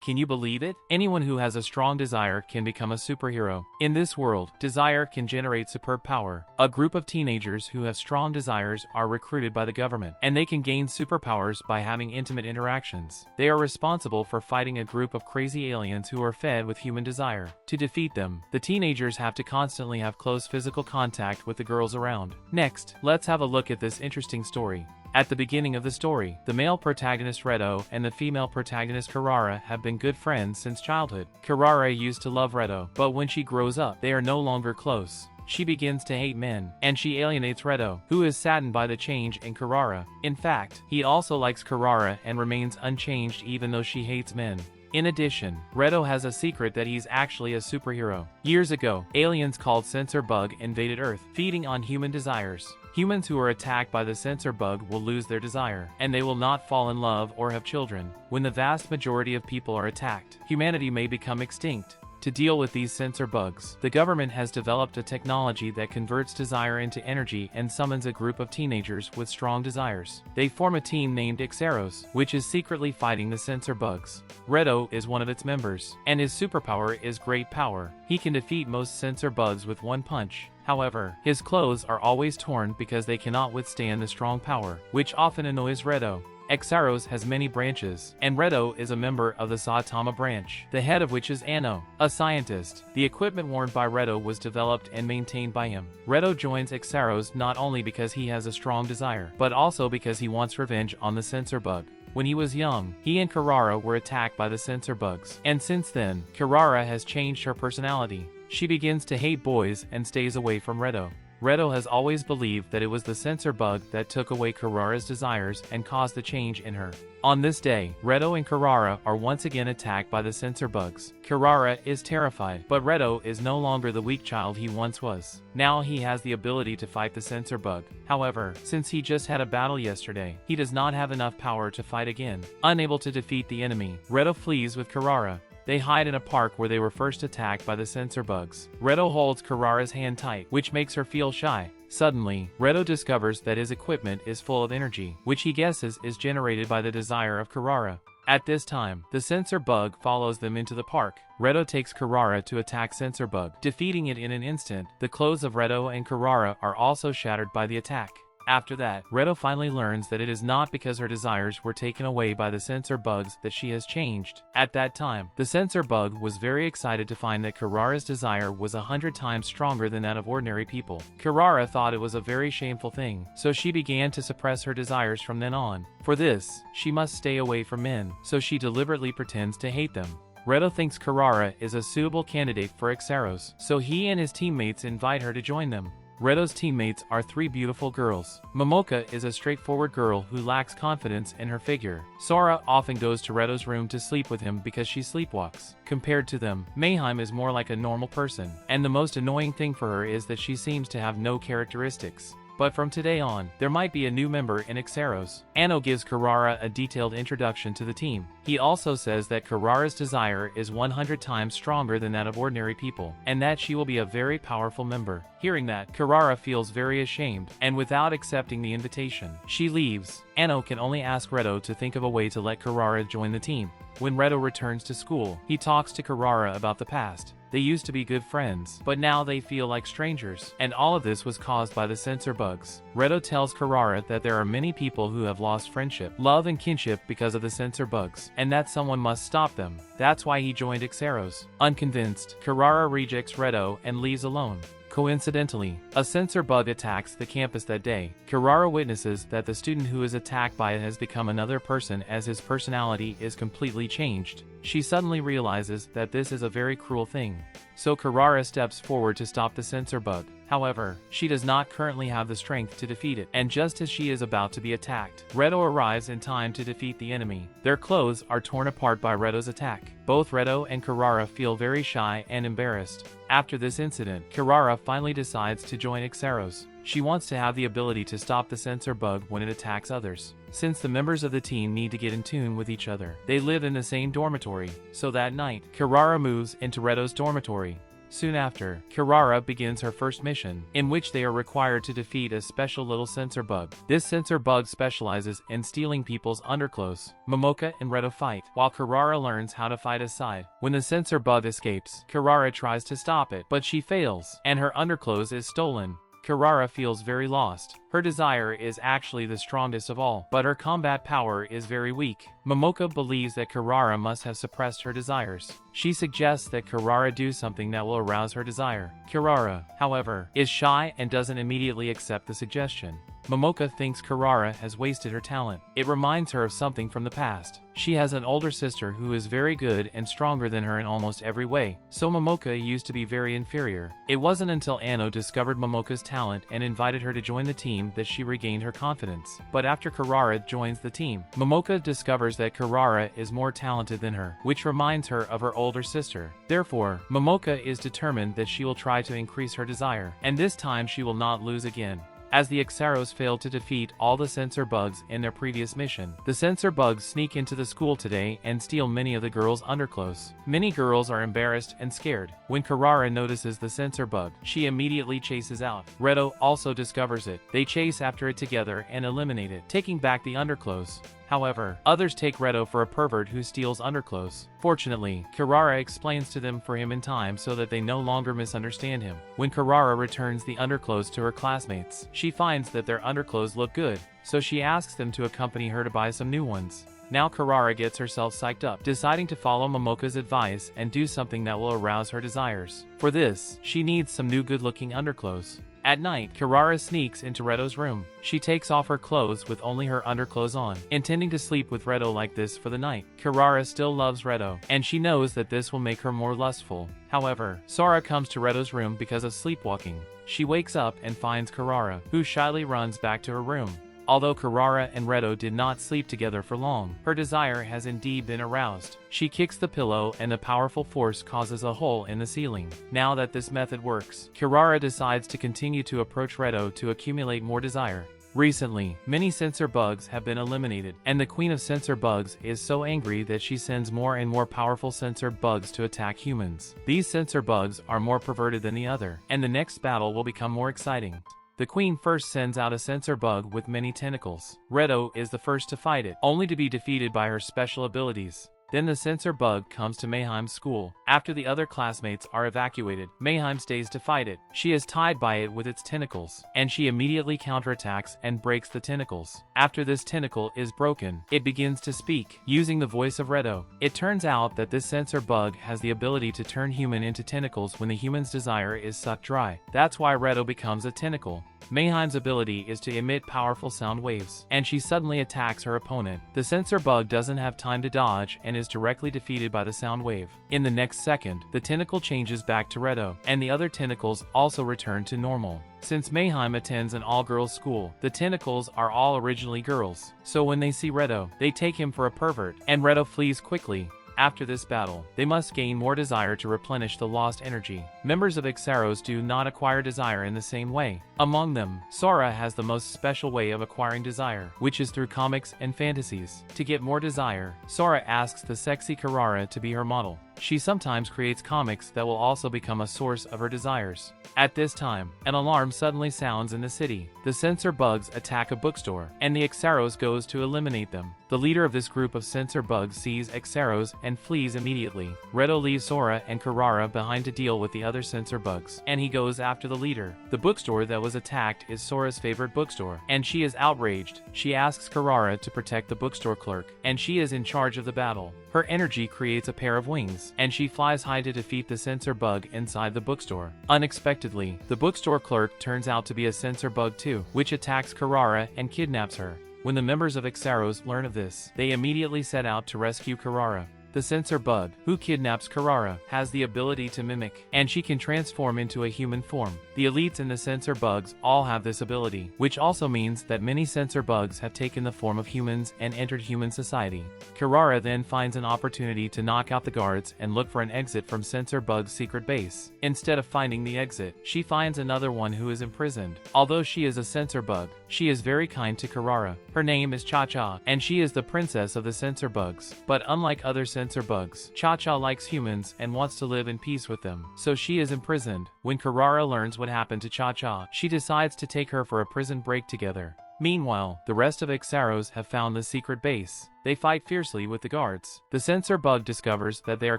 Can you believe it? Anyone who has a strong desire can become a superhero. In this world, desire can generate superpower. A group of teenagers who have strong desires are recruited by the government, and they can gain superpowers by having intimate interactions. They are responsible for fighting a group of crazy aliens who are fed with human desire. To defeat them, the teenagers have to constantly have close physical contact with the girls around. Next, let's have a look at this interesting story. At the beginning of the story, the male protagonist Redo and the female protagonist Karara have been good friends since childhood. Karara used to love Redo, but when she grows up, they are no longer close. She begins to hate men, and she alienates Redo, who is saddened by the change in Karara. In fact, he also likes Karara and remains unchanged even though she hates men. In addition, Redo has a secret that he's actually a superhero. Years ago, aliens called Sensor Bug invaded Earth, feeding on human desires. Humans who are attacked by the Sensor Bug will lose their desire, and they will not fall in love or have children. When the vast majority of people are attacked, humanity may become extinct. To deal with these sensor bugs, the government has developed a technology that converts desire into energy and summons a group of teenagers with strong desires. They form a team named HXEROS, which is secretly fighting the sensor bugs. Redo is one of its members, and his superpower is great power. He can defeat most sensor bugs with one punch. However, his clothes are always torn because they cannot withstand the strong power, which often annoys Redo. Ixaros has many branches, and Redo is a member of the Saitama branch, the head of which is Anno, a scientist. The equipment worn by Redo was developed and maintained by him. Redo joins Ixaros not only because he has a strong desire, but also because he wants revenge on the sensor bug. When he was young, he and Karara were attacked by the sensor bugs, and since then, Karara has changed her personality. She begins to hate boys and stays away from Redo. Redo has always believed that it was the sensor bug that took away Karara's desires and caused the change in her. On this day, Redo and Karara are once again attacked by the sensor bugs. Karara is terrified, but Redo is no longer the weak child he once was. Now he has the ability to fight the sensor bug. However, since he just had a battle yesterday, he does not have enough power to fight again. Unable to defeat the enemy, Redo flees with Karara. They hide in a park where they were first attacked by the sensor bugs. Redo holds Karara's hand tight, which makes her feel shy. Suddenly, Redo discovers that his equipment is full of energy, which he guesses is generated by the desire of Karara. At this time, the sensor bug follows them into the park. Redo takes Karara to attack sensor bug, defeating it in an instant. The clothes of Redo and Karara are also shattered by the attack. After that, Redo finally learns that it is not because her desires were taken away by the sensor bugs that she has changed. At that time, the sensor bug was very excited to find that Karara's desire was 100 times stronger than that of ordinary people. Karara thought it was a very shameful thing, so she began to suppress her desires from then on. For this, she must stay away from men, so she deliberately pretends to hate them. Redo thinks Karara is a suitable candidate for Ixaros, so he and his teammates invite her to join them. Redo's teammates are three beautiful girls. Momoka is a straightforward girl who lacks confidence in her figure. Sora often goes to Redo's room to sleep with him because she sleepwalks. Compared to them, Mayhem is more like a normal person, and the most annoying thing for her is that she seems to have no characteristics. But from today on, there might be a new member in Ixaros. Anno gives Karara a detailed introduction to the team. He also says that Karara's desire is 100 times stronger than that of ordinary people, and that she will be a very powerful member. Hearing that, Karara feels very ashamed, and without accepting the invitation, she leaves. Anno can only ask Redo to think of a way to let Karara join the team. When Redo returns to school, he talks to Karara about the past. They used to be good friends, but now they feel like strangers, and all of this was caused by the sensor bugs. Redo tells Karara that there are many people who have lost friendship, love and kinship because of the sensor bugs, and that someone must stop them. That's why he joined Ixaros. Unconvinced, Karara rejects Redo and leaves alone. Coincidentally, a sensor bug attacks the campus that day. Karara witnesses that the student who is attacked by it has become another person as his personality is completely changed. She suddenly realizes that this is a very cruel thing. So Karara steps forward to stop the sensor bug. However, she does not currently have the strength to defeat it, and just as she is about to be attacked, Redo arrives in time to defeat the enemy. Their clothes are torn apart by Redo's attack. Both Redo and Karara feel very shy and embarrassed. After this incident, Karara finally decides to join Ixaros. She wants to have the ability to stop the sensor bug when it attacks others. Since the members of the team need to get in tune with each other, they live in the same dormitory. So that night, Karara moves into Redo's dormitory. Soon after, Karara begins her first mission, in which they are required to defeat a special little censor bug. This censor bug specializes in stealing people's underclothes. Momoka and Redo fight, while Karara learns how to fight aside. When the censor bug escapes, Karara tries to stop it, but she fails, and her underclothes is stolen. Karara feels very lost. Her desire is actually the strongest of all, but her combat power is very weak. Momoka believes that Karara must have suppressed her desires. She suggests that Karara do something that will arouse her desire. Karara, however, is shy and doesn't immediately accept the suggestion. Momoka thinks Karara has wasted her talent. It reminds her of something from the past. She has an older sister who is very good and stronger than her in almost every way, so Momoka used to be very inferior. It wasn't until Anno discovered Momoka's talent and invited her to join the team that she regained her confidence. But after Karara joins the team, Momoka discovers that Karara is more talented than her, which reminds her of her older sister. Therefore, Momoka is determined that she will try to increase her desire, and this time she will not lose again. As the Ixaros failed to defeat all the censor bugs in their previous mission, the censor bugs sneak into the school today and steal many of the girls' underclothes. Many girls are embarrassed and scared. When Karara notices the censor bug, she immediately chases out. Redo also discovers it. They chase after it together and eliminate it, taking back the underclothes. However, others take Redo for a pervert who steals underclothes. Fortunately, Karara explains to them for him in time so that they no longer misunderstand him. When Karara returns the underclothes to her classmates, she finds that their underclothes look good, so she asks them to accompany her to buy some new ones. Now Karara gets herself psyched up, deciding to follow Momoka's advice and do something that will arouse her desires. For this, she needs some new good-looking underclothes. At night, Karara sneaks into Redo's room. She takes off her clothes with only her underclothes on, intending to sleep with Redo like this for the night. Karara still loves Redo, and she knows that this will make her more lustful. However, Sora comes to Redo's room because of sleepwalking. She wakes up and finds Karara, who shyly runs back to her room. Although Karara and Redo did not sleep together for long, her desire has indeed been aroused. She kicks the pillow and the powerful force causes a hole in the ceiling. Now that this method works, Karara decides to continue to approach Redo to accumulate more desire. Recently, many censor bugs have been eliminated, and the queen of censor bugs is so angry that she sends more and more powerful censor bugs to attack humans. These censor bugs are more perverted than the other, and the next battle will become more exciting. The queen first sends out a censor bug with many tentacles. Redo is the first to fight it, only to be defeated by her special abilities. Then the censor bug comes to Mayheim's school. After the other classmates are evacuated, Mayheim stays to fight it. She is tied by it with its tentacles, and she immediately counterattacks and breaks the tentacles. After this tentacle is broken, it begins to speak, using the voice of Redo. It turns out that this censor bug has the ability to turn human into tentacles when the human's desire is sucked dry. That's why Redo becomes a tentacle. Mayheim's ability is to emit powerful sound waves, and she suddenly attacks her opponent. The censor bug doesn't have time to dodge and is directly defeated by the sound wave. In the next second, the tentacle changes back to Redo, and the other tentacles also return to normal. Since Mayheim attends an all-girls school, the tentacles are all originally girls, so when they see Redo, they take him for a pervert, and Redo flees quickly. After this battle, they must gain more desire to replenish the lost energy. Members of HXEROS do not acquire desire in the same way. Among them, Sora has the most special way of acquiring desire, which is through comics and fantasies. To get more desire, Sora asks the sexy Karara to be her model. She sometimes creates comics that will also become a source of her desires. At this time, an alarm suddenly sounds in the city. The censor bugs attack a bookstore, and the Ixaros goes to eliminate them. The leader of this group of censor bugs sees Ixaros and flees immediately. Redo leaves Sora and Karara behind to deal with the other censor bugs, and he goes after the leader. The bookstore that was attacked is Sora's favorite bookstore, and she is outraged. She asks Karara to protect the bookstore clerk, and she is in charge of the battle. Her energy creates a pair of wings, and she flies high to defeat the censor bug inside the bookstore. Unexpectedly, the bookstore clerk turns out to be a censor bug too, which attacks Karara and kidnaps her. When the members of HXEROS learn of this, they immediately set out to rescue Karara. The censor bug, who kidnaps Karara, has the ability to mimic, and she can transform into a human form. The elites and the censor bugs all have this ability, which also means that many censor bugs have taken the form of humans and entered human society. Karara then finds an opportunity to knock out the guards and look for an exit from censor bug's secret base. Instead of finding the exit, she finds another one who is imprisoned. Although she is a censor bug, she is very kind to Karara. Her name is Cha-Cha, and she is the princess of the censor bugs. But unlike other censor censor bugs. Cha-Cha likes humans and wants to live in peace with them, so she is imprisoned. When Karara learns what happened to Cha-Cha, she decides to take her for a prison break together. Meanwhile, the rest of Ixaros have found the secret base. They fight fiercely with the guards. The censor bug discovers that they are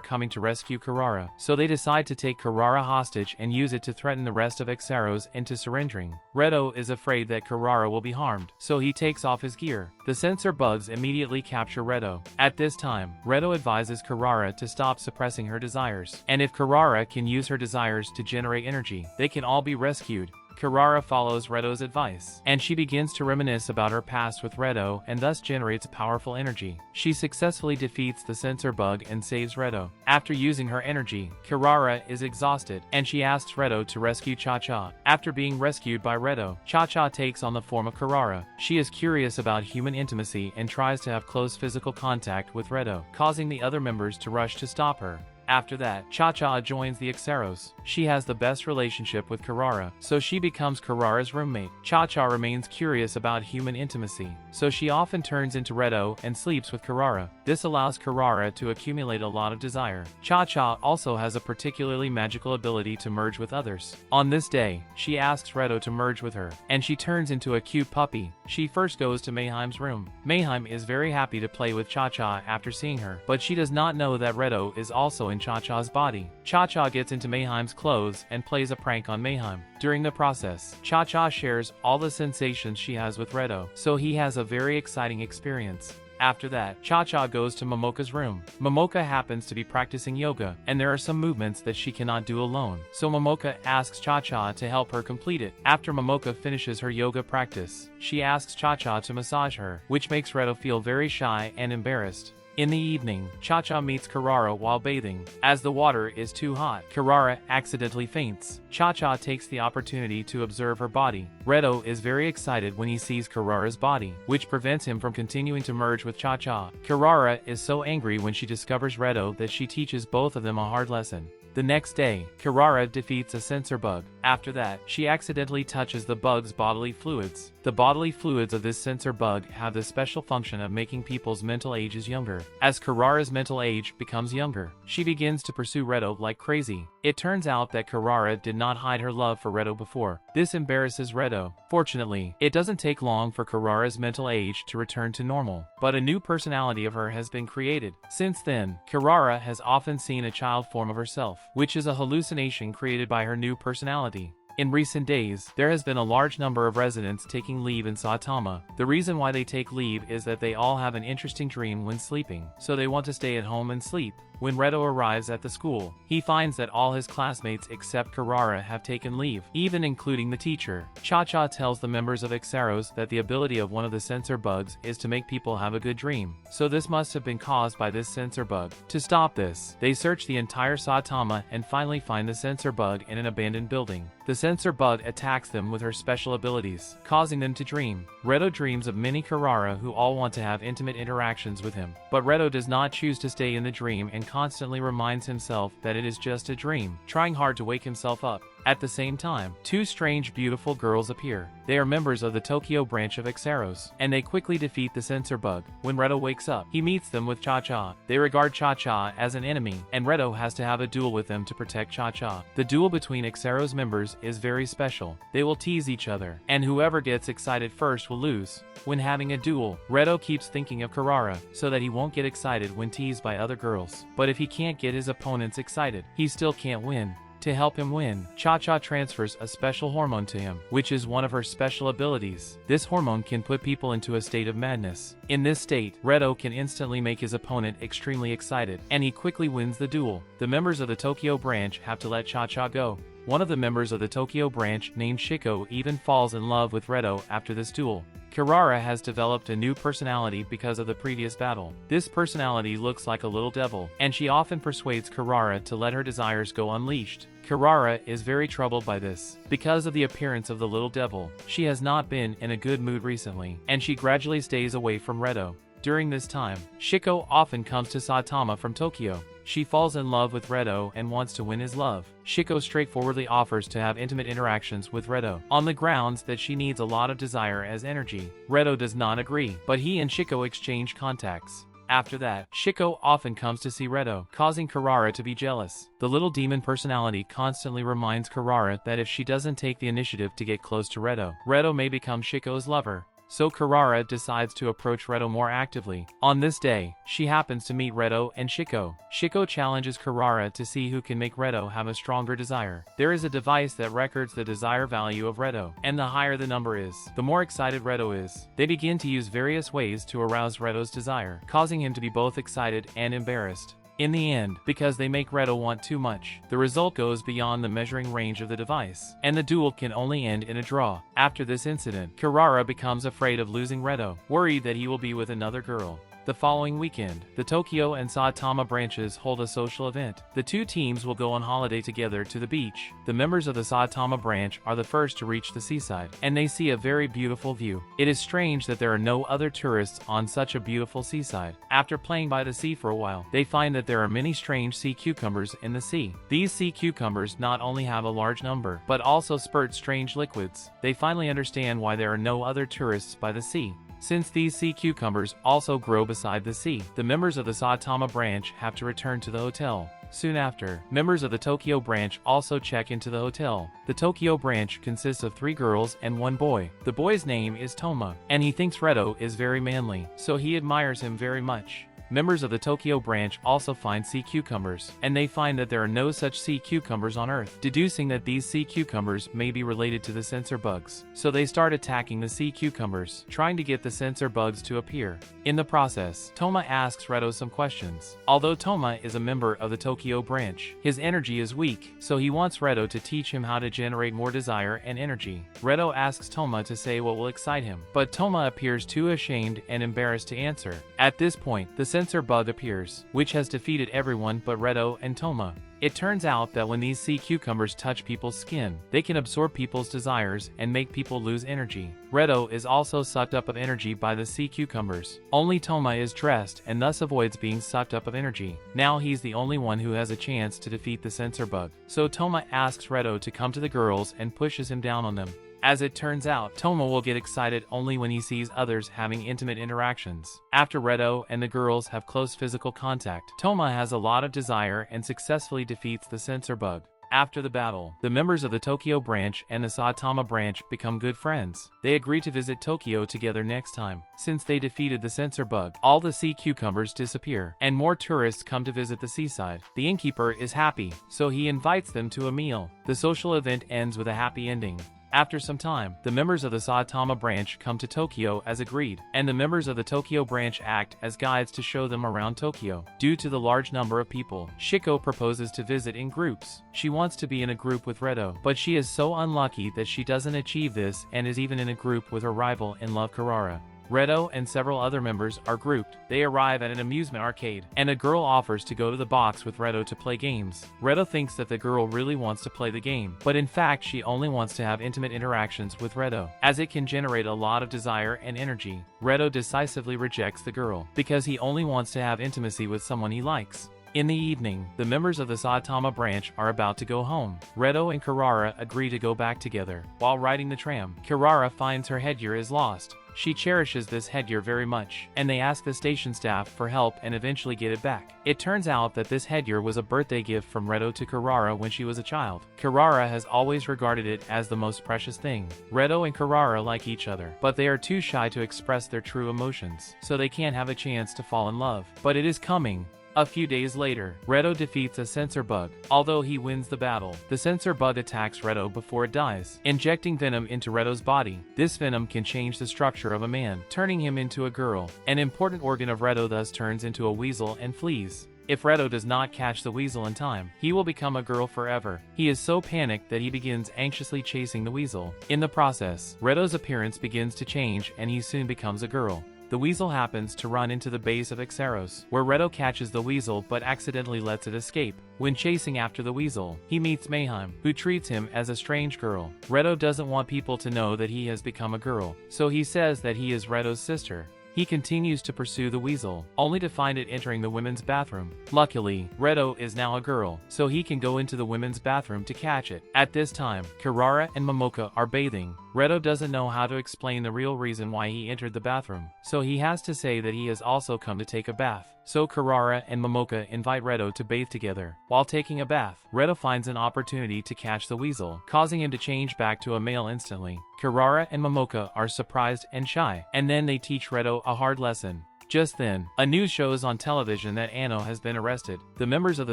coming to rescue Karara, so they decide to take Karara hostage and use it to threaten the rest of Ixaros into surrendering. Redo is afraid that Karara will be harmed, so he takes off his gear. The censor bugs immediately capture Redo. At this time, Redo advises Karara to stop suppressing her desires, and if Karara can use her desires to generate energy, they can all be rescued. Karara follows Redo's advice, and she begins to reminisce about her past with Redo and thus generates powerful energy. She successfully defeats the censor bug and saves Redo. After using her energy, Karara is exhausted, and she asks Redo to rescue Cha-Cha. After being rescued by Redo, Cha-Cha takes on the form of Karara. She is curious about human intimacy and tries to have close physical contact with Redo, causing the other members to rush to stop her. After that, Cha-Cha joins the Ixaros. She has the best relationship with Karara, so she becomes Karara's roommate. Cha-Cha remains curious about human intimacy, so she often turns into Redo and sleeps with Karara. This allows Karara to accumulate a lot of desire. Cha-Cha also has a particularly magical ability to merge with others. On this day, she asks Redo to merge with her, and she turns into a cute puppy. She first goes to Mayheim's room. Mayheim is very happy to play with Cha-Cha after seeing her, but she does not know that Redo is also in Cha-Cha's body. Cha-Cha gets into Mayheim's clothes and plays a prank on Mayheim. During the process, Cha-Cha shares all the sensations she has with Redo, so he has a very exciting experience. After that, Cha-Cha goes to Momoka's room. Momoka happens to be practicing yoga, and there are some movements that she cannot do alone, so Momoka asks Cha-Cha to help her complete it. After Momoka finishes her yoga practice, she asks Cha-Cha to massage her, which makes Redo feel very shy and embarrassed. In the evening, Cha-Cha meets Karara while bathing. As the water is too hot, Karara accidentally faints. Cha-Cha takes the opportunity to observe her body. Redo is very excited when he sees Karara's body, which prevents him from continuing to merge with Cha-Cha. Karara is so angry when she discovers Redo that she teaches both of them a hard lesson. The next day, Karara defeats a censor bug. After that, she accidentally touches the bug's bodily fluids. The bodily fluids of this censor bug have the special function of making people's mental ages younger. As Karara's mental age becomes younger, she begins to pursue Redo like crazy. It turns out that Karara did not hide her love for Redo before. This embarrasses Redo. Fortunately, it doesn't take long for Karara's mental age to return to normal, but a new personality of her has been created. Since then, Karara has often seen a child form of herself, which is a hallucination created by her new personality. In recent days, there has been a large number of residents taking leave in Saitama. The reason why they take leave is that they all have an interesting dream when sleeping, so they want to stay at home and sleep. When Redo arrives at the school, he finds that all his classmates except Karara have taken leave, even including the teacher. Cha-Cha tells the members of Ixaros that the ability of one of the censor bugs is to make people have a good dream, so this must have been caused by this censor bug. To stop this, they search the entire Saitama and finally find the censor bug in an abandoned building. The censor bug attacks them with her special abilities, causing them to dream. Redo dreams of many Karara who all want to have intimate interactions with him, but Redo does not choose to stay in the dream and constantly reminds himself that it is just a dream, trying hard to wake himself up. At the same time, two strange beautiful girls appear. They are members of the Tokyo branch of Ixaros, and they quickly defeat the censor bug. When Redo wakes up, he meets them with Cha-Cha. They regard Cha-Cha as an enemy, and Redo has to have a duel with them to protect Cha-Cha. The duel between Ixaros members is very special. They will tease each other, and whoever gets excited first will lose. When having a duel, Redo keeps thinking of Karara, so that he won't get excited when teased by other girls. But if he can't get his opponents excited, he still can't win. To help him win, Cha-Cha transfers a special hormone to him, which is one of her special abilities. This hormone can put people into a state of madness. In this state, Redo can instantly make his opponent extremely excited, and he quickly wins the duel. The members of the Tokyo branch have to let Cha-Cha go. One of the members of the Tokyo branch, named Shiko, even falls in love with Redo after this duel. Karara has developed a new personality because of the previous battle. This personality looks like a little devil, and she often persuades Karara to let her desires go unleashed. Karara is very troubled by this. Because of the appearance of the little devil, she has not been in a good mood recently, and she gradually stays away from Redo. During this time, Shiko often comes to Saitama from Tokyo. She falls in love with Redo and wants to win his love. Shiko straightforwardly offers to have intimate interactions with Redo, on the grounds that she needs a lot of desire as energy. Redo does not agree, but he and Shiko exchange contacts. After that, Shiko often comes to see Redo, causing Karara to be jealous. The little demon personality constantly reminds Karara that if she doesn't take the initiative to get close to Redo, Redo may become Shiko's lover. So Karara decides to approach Redo more actively. On this day, she happens to meet Redo and Shiko. Shiko challenges Karara to see who can make Redo have a stronger desire. There is a device that records the desire value of Redo, and the higher the number is, the more excited Redo is. They begin to use various ways to arouse Redo's desire, causing him to be both excited and embarrassed. In the end, because they make Redo want too much, the result goes beyond the measuring range of the device, and the duel can only end in a draw. After this incident, Karara becomes afraid of losing Redo, worried that he will be with another girl. The following weekend, the Tokyo and Saitama branches hold a social event. The two teams will go on holiday together to the beach. The members of the Saitama branch are the first to reach the seaside, and they see a very beautiful view. It is strange that there are no other tourists on such a beautiful seaside. After playing by the sea for a while, they find that there are many strange sea cucumbers in the sea. These sea cucumbers not only have a large number, but also spurt strange liquids. They finally understand why there are no other tourists by the sea. Since these sea cucumbers also grow beside the sea, the members of the Saitama branch have to return to the hotel. Soon after, members of the Tokyo branch also check into the hotel. The Tokyo branch consists of 3 girls and 1 boy. The boy's name is Toma, and he thinks Redo is very manly, so he admires him very much. Members of the Tokyo branch also find sea cucumbers, and they find that there are no such sea cucumbers on Earth, deducing that these sea cucumbers may be related to the censor bugs. So they start attacking the sea cucumbers, trying to get the censor bugs to appear. In the process, Toma asks Redo some questions. Although Toma is a member of the Tokyo branch, his energy is weak, so he wants Redo to teach him how to generate more desire and energy. Redo asks Toma to say what will excite him, but Toma appears too ashamed and embarrassed to answer. At this point, the censor bug appears, which has defeated everyone but Redo and Toma. It turns out that when these sea cucumbers touch people's skin, they can absorb people's desires and make people lose energy. Redo is also sucked up of energy by the sea cucumbers. Only Toma is dressed and thus avoids being sucked up of energy. Now he's the only one who has a chance to defeat the censor bug. So Toma asks Redo to come to the girls and pushes him down on them. As it turns out, Toma will get excited only when he sees others having intimate interactions. After Redo and the girls have close physical contact, Toma has a lot of desire and successfully defeats the censor bug. After the battle, the members of the Tokyo branch and the Saitama branch become good friends. They agree to visit Tokyo together next time. Since they defeated the censor bug, all the sea cucumbers disappear, and more tourists come to visit the seaside. The innkeeper is happy, so he invites them to a meal. The social event ends with a happy ending. After some time, the members of the Saitama branch come to Tokyo as agreed, and the members of the Tokyo branch act as guides to show them around Tokyo. Due to the large number of people, Shiko proposes to visit in groups. She wants to be in a group with Redo, but she is so unlucky that she doesn't achieve this and is even in a group with her rival in love Karara. Redo and several other members are grouped. They arrive at an amusement arcade, and a girl offers to go to the box with Redo to play games. Redo thinks that the girl really wants to play the game, but in fact she only wants to have intimate interactions with Redo, as it can generate a lot of desire and energy. Redo decisively rejects the girl, because he only wants to have intimacy with someone he likes. In the evening, the members of the Saitama branch are about to go home. Redo and Karara agree to go back together. While riding the tram, Karara finds her headgear is lost. She cherishes this headgear very much, and they ask the station staff for help and eventually get it back. It turns out that this headgear was a birthday gift from Redo to Karara when she was a child. Karara has always regarded it as the most precious thing. Redo and Karara like each other, but they are too shy to express their true emotions, so they can't have a chance to fall in love. But it is coming. A few days later, Redo defeats a censor bug. Although he wins the battle, the censor bug attacks Redo before it dies, injecting venom into Redo's body. This venom can change the structure of a man, turning him into a girl. An important organ of Redo thus turns into a weasel and flees. If Redo does not catch the weasel in time, he will become a girl forever. He is so panicked that he begins anxiously chasing the weasel. In the process, Redo's appearance begins to change and he soon becomes a girl. The weasel happens to run into the base of HXEROS, where Redo catches the weasel but accidentally lets it escape. When chasing after the weasel, he meets Mayhem, who treats him as a strange girl. Redo doesn't want people to know that he has become a girl, so he says that he is Redo's sister. He continues to pursue the weasel, only to find it entering the women's bathroom. Luckily, Redo is now a girl, so he can go into the women's bathroom to catch it. At this time, Karara and Momoka are bathing. Redo doesn't know how to explain the real reason why he entered the bathroom, so he has to say that he has also come to take a bath. So Karara and Momoka invite Redo to bathe together. While taking a bath, Redo finds an opportunity to catch the weasel, causing him to change back to a male instantly. Karara and Momoka are surprised and shy, and then they teach Redo a hard lesson. Just then, a news shows on television that Anno has been arrested. The members of the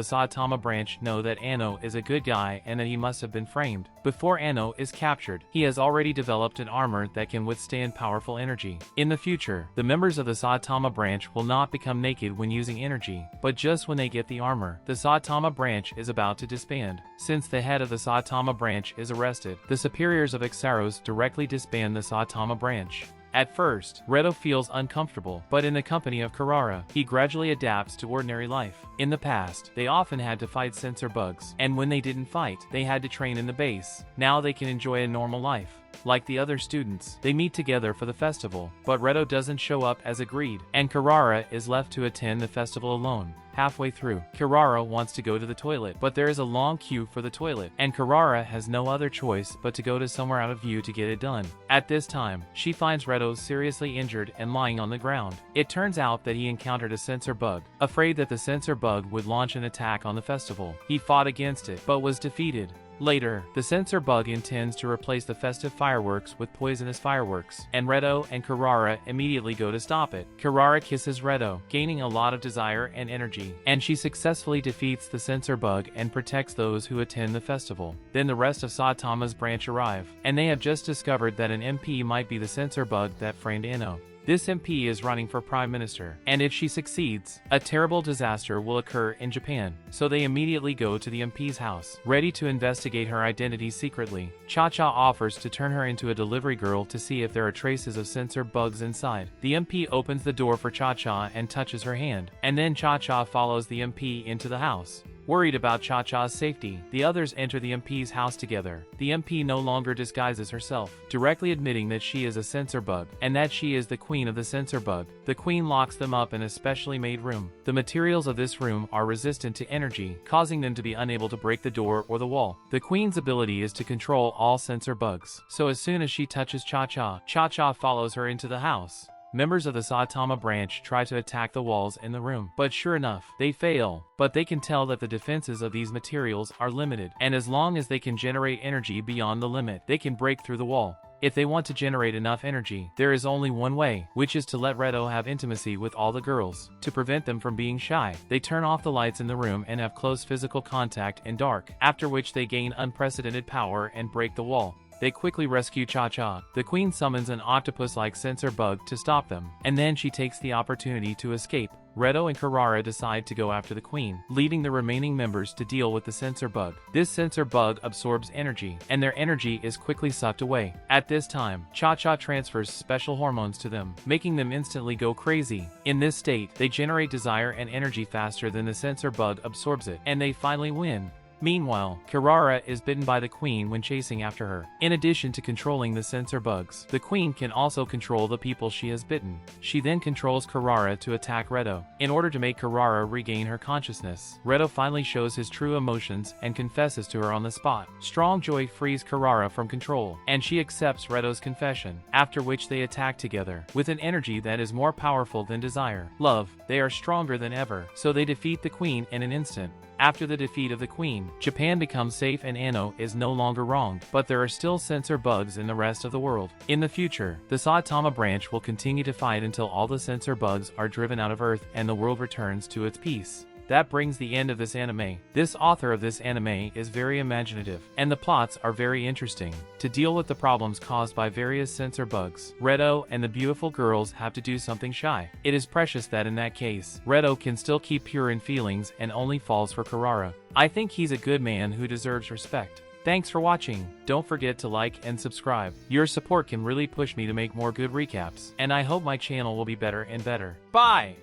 Saitama branch know that Anno is a good guy and that he must have been framed. Before Anno is captured, he has already developed an armor that can withstand powerful energy. In the future, the members of the Saitama branch will not become naked when using energy, but just when they get the armor. The Saitama branch is about to disband. Since the head of the Saitama branch is arrested, the superiors of Ixaros directly disband the Saitama branch. At first, Redo feels uncomfortable, but in the company of Karara, he gradually adapts to ordinary life. In the past, they often had to fight censor bugs, and when they didn't fight, they had to train in the base. Now they can enjoy a normal life. Like the other students, they meet together for the festival, but Redo doesn't show up as agreed, and Karara is left to attend the festival alone. Halfway through, Karara wants to go to the toilet, but there is a long queue for the toilet, and Karara has no other choice but to go to somewhere out of view to get it done. At this time, she finds Redo seriously injured and lying on the ground. It turns out that he encountered a censor bug. Afraid that the censor bug would launch an attack on the festival, he fought against it, but was defeated. Later, the censor bug intends to replace the festive fireworks with poisonous fireworks, and Redo and Karara immediately go to stop it. Karara kisses Redo, gaining a lot of desire and energy, and she successfully defeats the censor bug and protects those who attend the festival. Then the rest of Saitama's branch arrive, and they have just discovered that an MP might be the censor bug that framed Anno. This MP is running for Prime Minister, and if she succeeds, a terrible disaster will occur in Japan, so they immediately go to the MP's house, ready to investigate her identity secretly. Cha-Cha offers to turn her into a delivery girl to see if there are traces of censor bugs inside. The MP opens the door for Cha-Cha and touches her hand, and then Cha-Cha follows the MP into the house. Worried about Cha-Cha's safety, the others enter the MP's house together. The MP no longer disguises herself, directly admitting that she is a censor bug, and that she is the queen of the censor bug. The queen locks them up in a specially made room. The materials of this room are resistant to energy, causing them to be unable to break the door or the wall. The queen's ability is to control all censor bugs, so as soon as she touches Cha-Cha, Cha-Cha follows her into the house. Members of the Saitama branch try to attack the walls in the room, but sure enough, they fail. But they can tell that the defenses of these materials are limited, and as long as they can generate energy beyond the limit, they can break through the wall. If they want to generate enough energy, there is only one way, which is to let Redo have intimacy with all the girls. To prevent them from being shy, they turn off the lights in the room and have close physical contact in dark, after which they gain unprecedented power and break the wall. They quickly rescue Cha-Cha. The queen summons an octopus-like censor bug to stop them, and then she takes the opportunity to escape. Redo and Karara decide to go after the queen, leaving the remaining members to deal with the censor bug. This censor bug absorbs energy, and their energy is quickly sucked away. At this time, Cha-Cha transfers special hormones to them, making them instantly go crazy. In this state, they generate desire and energy faster than the censor bug absorbs it, and they finally win. Meanwhile, Karara is bitten by the queen when chasing after her. In addition to controlling the censor bugs, the queen can also control the people she has bitten. She then controls Karara to attack Redo. In order to make Karara regain her consciousness, Redo finally shows his true emotions and confesses to her on the spot. Strong joy frees Karara from control, and she accepts Redo's confession, after which they attack together. With an energy that is more powerful than desire, love, they are stronger than ever, so they defeat the queen in an instant. After the defeat of the queen, Japan becomes safe and Anno is no longer wronged, but there are still censor bugs in the rest of the world. In the future, the Saitama branch will continue to fight until all the censor bugs are driven out of Earth and the world returns to its peace. That brings the end of this anime. This author of this anime is very imaginative, and the plots are very interesting. To deal with the problems caused by various censor bugs, Redo and the beautiful girls have to do something shy. It is precious that in that case, Redo can still keep pure in feelings and only falls for Karara. I think he's a good man who deserves respect. Thanks for watching. Don't forget to like and subscribe. Your support can really push me to make more good recaps, and I hope my channel will be better and better. Bye!